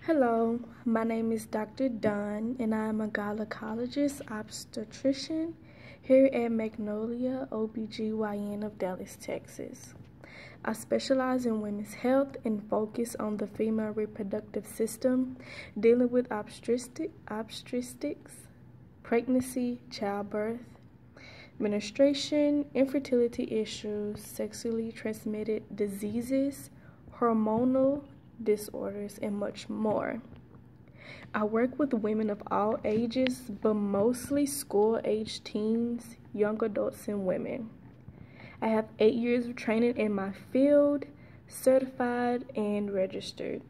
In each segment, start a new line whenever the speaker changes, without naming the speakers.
Hello, my name is Dr. Dunn, and I am a gynecologist obstetrician here at Magnolia OBGYN of Dallas, Texas. I specialize in women's health and focus on the female reproductive system, dealing with obstetrics, pregnancy, childbirth, menstruation, infertility issues, sexually transmitted diseases, hormonal disorders, and much more. I work with women of all ages, but mostly school-age teens, young adults, and women. I have 8 years of training in my field, certified and registered.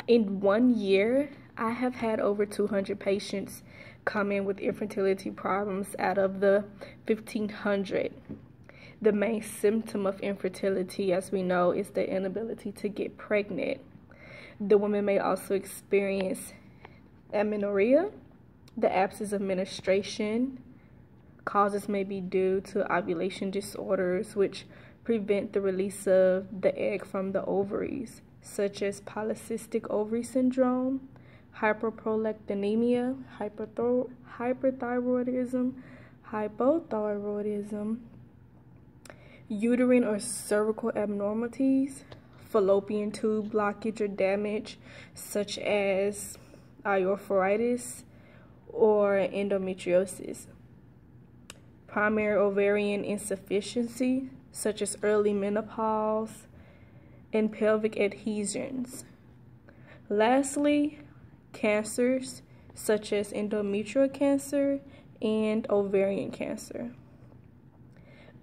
In 1 year, I have had over 200 patients come in with infertility problems out of the 1,500. The main symptom of infertility, as we know, is the inability to get pregnant. The woman may also experience amenorrhea, the absence of menstruation. Causes may be due to ovulation disorders, which prevent the release of the egg from the ovaries, such as polycystic ovary syndrome, hyperprolactinemia, hypothyroidism, uterine or cervical abnormalities, fallopian tube blockage or damage, such as oophorytis or endometriosis, primary ovarian insufficiency, such as early menopause, and pelvic adhesions. Lastly, cancers, such as endometrial cancer and ovarian cancer.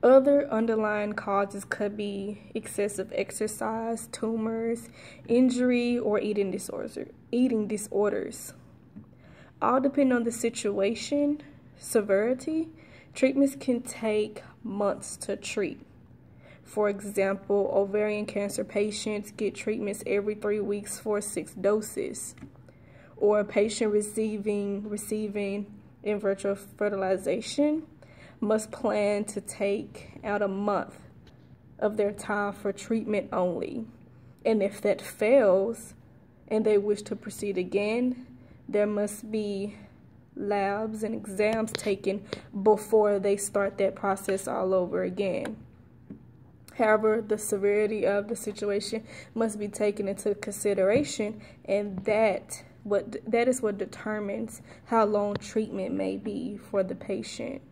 Other underlying causes could be excessive exercise, tumors, injury, or eating disorders. All depend on the situation, severity. Treatments can take months to treat. For example, ovarian cancer patients get treatments every 3 weeks for 6 doses. Or a patient receiving in vitro fertilization must plan to take out a month of their time for treatment only. And if that fails and they wish to proceed again, there must be labs and exams taken before they start that process all over again. However, the severity of the situation must be taken into consideration, and that is what determines how long treatment may be for the patient.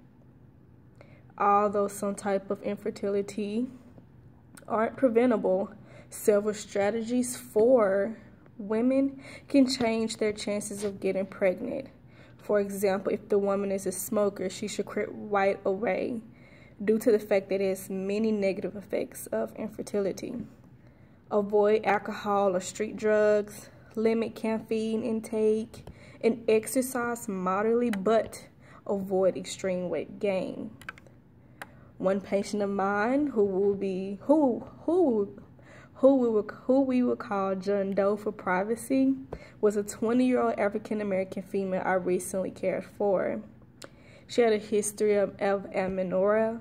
Although some type of infertility aren't preventable, several strategies for women can change their chances of getting pregnant. For example, if the woman is a smoker, she should quit right away due to the fact that it has many negative effects of infertility. Avoid alcohol or street drugs, limit caffeine intake, and exercise moderately, but avoid extreme weight gain. One patient of mine who we would call John Doe for privacy was a 20-year-old African-American female I recently cared for. She had a history of amenorrhea,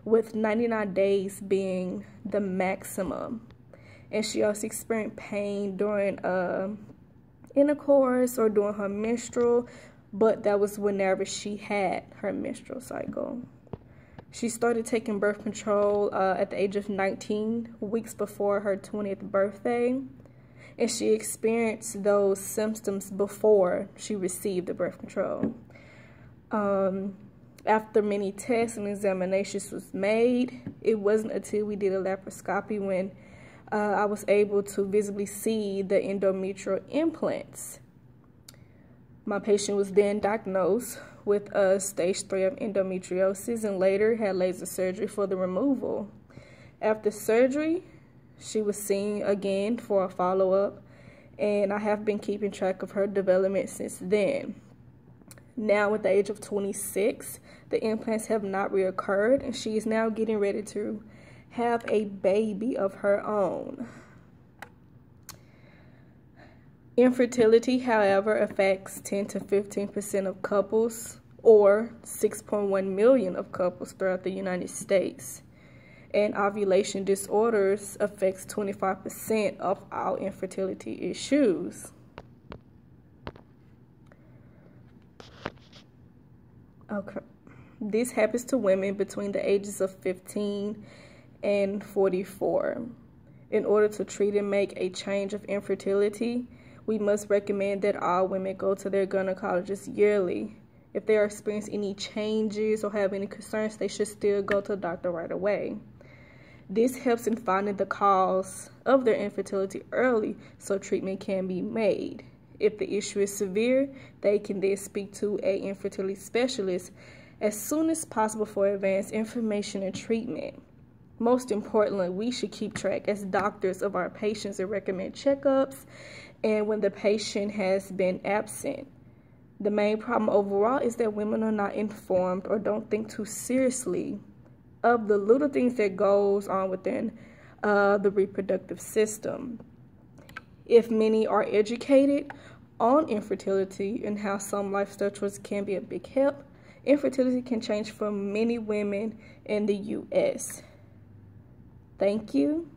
with 99 days being the maximum. And she also experienced pain during intercourse or during her menstrual, but that was whenever she had her menstrual cycle. She started taking birth control at the age of 19 weeks before her 20th birthday, and she experienced those symptoms before she received the birth control. After many tests and examinations was made, it wasn't until we did a laparoscopy when I was able to visibly see the endometrial implants. My patient was then diagnosed with a stage 3 of endometriosis and later had laser surgery for the removal. After surgery, she was seen again for a follow-up, and I have been keeping track of her development since then. Now, at the age of 26, the implants have not reoccurred, and she is now getting ready to have a baby of her own. Infertility, however, affects 10 to 15% of couples, or 6.1 million of couples throughout the United States. and ovulation disorders affects 25% of all infertility issues. Okay. This happens to women between the ages of 15 and 44. In order to treat and make a change of infertility, we must recommend that all women go to their gynecologist yearly. If they are experiencing any changes or have any concerns, they should still go to the doctor right away. This helps in finding the cause of their infertility early so treatment can be made. If the issue is severe, they can then speak to an infertility specialist as soon as possible for advanced information and treatment. Most importantly, we should keep track as doctors of our patients and recommend checkups and when the patient has been absent. The main problem overall is that women are not informed or don't think too seriously of the little things that goes on within the reproductive system. If many are educated on infertility and how some lifestyle choices can be a big help, infertility can change for many women in the U.S. Thank you,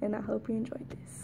and I hope you enjoyed this.